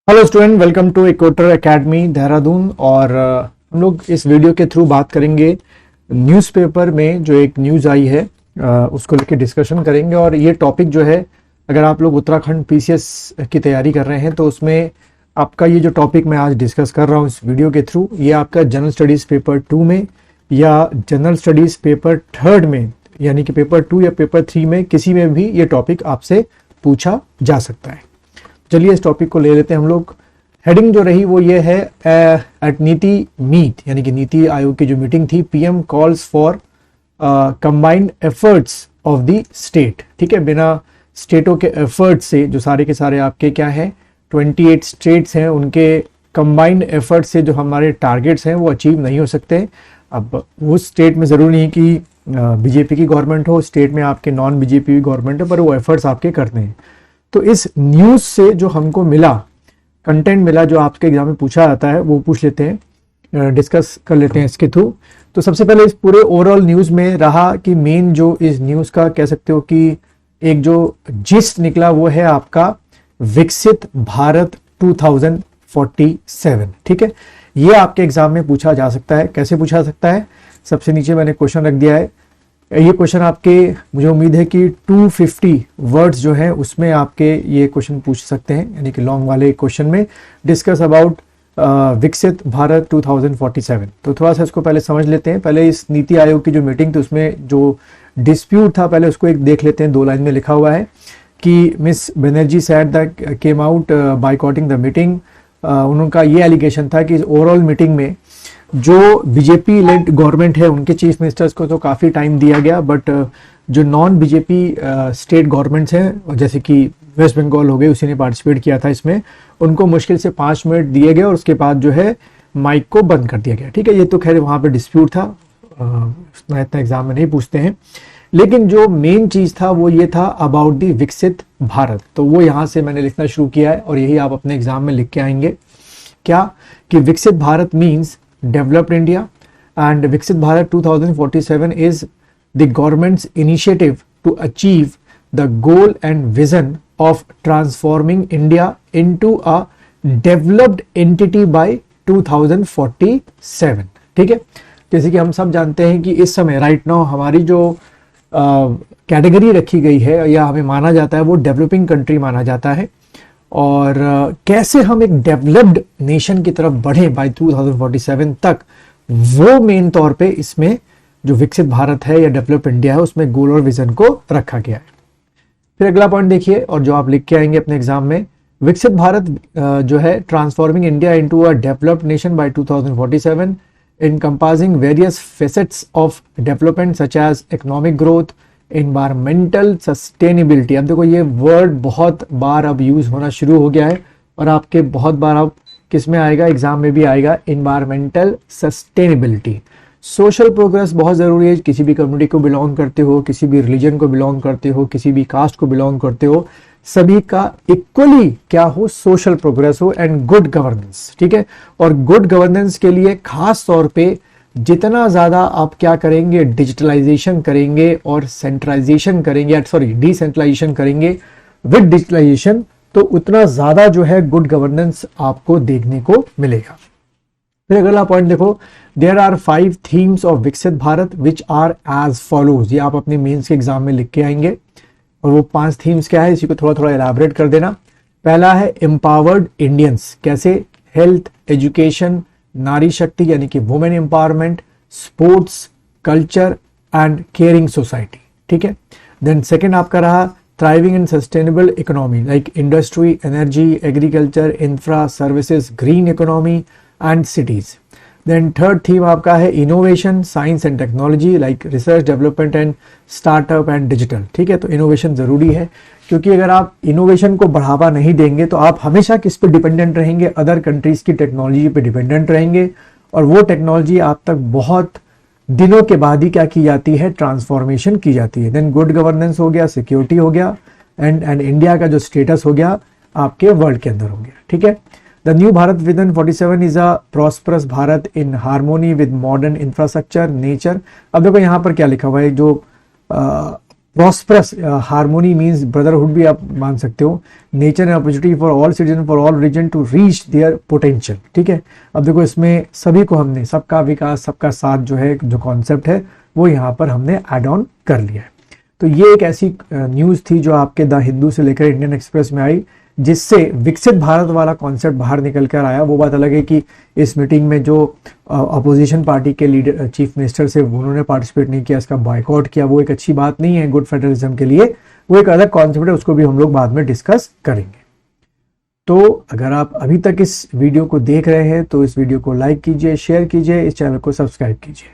Hello student, welcome to Equator Academy Dehradun. और हम लोग इस वीडियो के थ्रू बात करेंगे न्यूज़पेपर में जो एक न्यूज़ आई है, उसको लेकर डिस्कशन करेंगे। और ये टॉपिक जो है, अगर आप लोग उत्तराखंड पीसीएस की तैयारी कर रहे हैं तो उसमें आपका ये जो टॉपिक मैं आज डिस्कस कर रहा हूँ इस वीडियो के थ्रू, ये आपका जनरल स्टडीज़ पेपर 2 में या जनरल स्टडीज़ पेपर 3 में, यानी कि पेपर 2 या पेपर 3 में किसी में भी ये टॉपिक आपसे पूछा जा सकता है। चलिए इस टॉपिक को ले लेते हैं हम लोग। हेडिंग जो रही वो ये है, एट नीति मीट, यानी कि नीति आयोग की जो मीटिंग थी, PM calls for combined efforts of the state. ठीक है, बिना स्टेटों के एफर्ट्स से, जो सारे के सारे आपके क्या हैं 28 स्टेट्स हैं, उनके कंबाइंड एफर्ट से जो हमारे टारगेट्स हैं वो अचीव नहीं हो सकते। अब उस स्टेट में ज़रूरी नहीं कि बीजेपी की गवर्नमेंट हो, स्टेट में आपके नॉन बीजेपी गवर्नमेंट है, पर वो एफर्ट्स आपके करते हैं। तो इस न्यूज़ से जो हमको मिला, कंटेंट मिला जो आपके एग्जाम में पूछा जाता है, वो पूछ लेते हैं, डिस्कस कर लेते हैं इसके थ्रू। तो सबसे पहले इस पूरे ओवरऑल न्यूज़ में रहा कि मेन जो इस न्यूज़ का कह सकते हो कि एक जो जिस्ट निकला वो है आपका विकसित भारत 2047। ठीक है, ये आपके एग्जाम में पूछा जा सकता है। कैसे पूछा जा सकता है? सबसे नीचे मैंने क्वेश्चन रख दिया है। ये क्वेश्चन आपके, मुझे उम्मीद है कि 250 वर्ड्स जो हैं उसमें आपके ये क्वेश्चन पूछ सकते हैं, यानी कि लॉन्ग वाले क्वेश्चन में डिस्कस अबाउट विकसित भारत 2047। तो थोड़ा सा इसको पहले समझ लेते हैं। पहले इस नीति आयोग की जो मीटिंग थी उसमें जो डिस्प्यूट था, पहले उसको एक देख लेते हैं। 2 लाइन में लिखा हुआ है कि miss Banerjee said that came out boycotting the meeting. उनका ये एलिगेशन था कि ओवरऑल मीटिंग में जो बीजेपी लेड गवर्नमेंट है उनके चीफ मिनिस्टर्स को तो काफ़ी टाइम दिया गया, बट जो नॉन बीजेपी स्टेट गवर्नमेंट्स हैं, जैसे कि वेस्ट बंगाल हो गए, उसी ने पार्टिसिपेट किया था इसमें, उनको मुश्किल से 5 मिनट दिए गए और उसके बाद जो है माइक को बंद कर दिया गया। ठीक है, ये तो खैर वहाँ पे डिस्प्यूट था, इतना एग्जाम में नहीं पूछते हैं। लेकिन जो मेन चीज़ था वो ये था अबाउट दी विकसित भारत। तो वो यहाँ से मैंने लिखना शुरू किया है और यही आप अपने एग्जाम में लिख के आएंगे। क्या कि विकसित Bharat means developed India, and Viksit Bharat 2047 is the government's initiative to achieve the goal and vision of transforming India into a developed entity by 2047। ठीक है, जैसे कि हम सब जानते हैं कि इस समय राइट नाउ हमारी जो कैटेगरी रखी गई है या हमें माना जाता है वो डेवलपिंग कंट्री माना जाता है। और कैसे हम एक डेवलप्ड नेशन की तरफ बढ़े बाय 2047 तक, वो मेन तौर पे इसमें जो विकसित भारत है या डेवलप इंडिया है उसमें गोल और विजन को रखा गया है। फिर अगला पॉइंट देखिए, और जो आप लिख के आएंगे अपने एग्जाम में, विकसित भारत जो है transforming India into a developed nation by 2047 encompassing various facets of development such as economic growth, environmental sustainability. अब देखो ये वर्ड बहुत बार अब यूज होना शुरू हो गया है और आपके बहुत बार अब किस में आएगा, एग्जाम में भी आएगा, इन्वायरमेंटल सस्टेनेबिलिटी। सोशल प्रोग्रेस बहुत ज़रूरी है। किसी भी कम्युनिटी को बिलोंग करते हो, किसी भी रिलीजन को बिलोंग करते हो, किसी भी कास्ट को बिलोंग करते हो, सभी का इक्वली क्या हो, सोशल प्रोग्रेस हो एंड गुड गवर्नेंस। ठीक है, और गुड गवर्नेंस के लिए खास तौर पे जितना ज़्यादा आप क्या करेंगे, डिजिटलाइजेशन करेंगे और सेंट्रलाइजेशन करेंगे, सॉरी डिसेंट्रलाइजेशन करेंगे विद डिजिटलाइजेशन, तो उतना ज़्यादा जो है गुड गवर्नेंस आपको देखने को मिलेगा। फिर अगला पॉइंट देखो, there are 5 themes of Viksit Bharat which are as follows. ये आप अपने मेंस के एग्जाम में लिख के आएंगे। और वो 5 थीम्स क्या है, इसी को थोड़ा थोड़ा एलाबरेट कर देना। पहला है एम्पावर्ड इंडियंस। कैसे? हेल्थ, एजुकेशन, नारी शक्ति यानी कि women empowerment, sports, culture and caring society. ठीक है, देन सेकंड आपका रहा thriving and sustainable economy like industry, energy, agriculture, infra services, green economy and cities. Then third theme आपका है innovation, science and technology like research, development and startup and digital. ठीक है, तो innovation जरूरी है, क्योंकि अगर आप इनोवेशन को बढ़ावा नहीं देंगे तो आप हमेशा किस पे डिपेंडेंट रहेंगे, अदर कंट्रीज की टेक्नोलॉजी पे डिपेंडेंट रहेंगे, और वो टेक्नोलॉजी आप तक बहुत दिनों के बाद ही क्या की जाती है, ट्रांसफॉर्मेशन की जाती है। देन गुड गवर्नेंस हो गया, सिक्योरिटी हो गया, एंड इंडिया का जो स्टेटस हो गया आपके वर्ल्ड के अंदर हो गया। ठीक है, the new Bharat vision 47 is a prosperous Bharat in harmony with modern infrastructure, nature. अब देखो यहाँ पर क्या लिखा हुआ है, जो प्रॉस्परस, हार्मोनी मीन्स ब्रदरहुड भी आप मान सकते हो, nature and opportunity for all citizen for all region to reach their potential. ठीक है, अब देखो इसमें सभी को हमने सबका विकास सबका साथ जो है जो कॉन्सेप्ट है वो यहाँ पर हमने एड ऑन कर लिया है। तो ये एक ऐसी न्यूज़ थी जो आपके द हिंदू से लेकर इंडियन एक्सप्रेस में आई, जिससे विकसित भारत वाला कॉन्सेप्ट बाहर निकल कर आया। वो बात अलग है कि इस मीटिंग में जो अपोजिशन पार्टी के लीडर चीफ मिनिस्टर से उन्होंने पार्टिसिपेट नहीं किया, इसका बॉयकॉट किया, वो एक अच्छी बात नहीं है गुड फेडरलिज्म के लिए, वो एक अलग कॉन्सेप्ट है, उसको भी हम लोग बाद में डिस्कस करेंगे। तो अगर आप अभी तक इस वीडियो को देख रहे हैं तो इस वीडियो को लाइक कीजिए, शेयर कीजिए, इस चैनल को सब्सक्राइब कीजिए।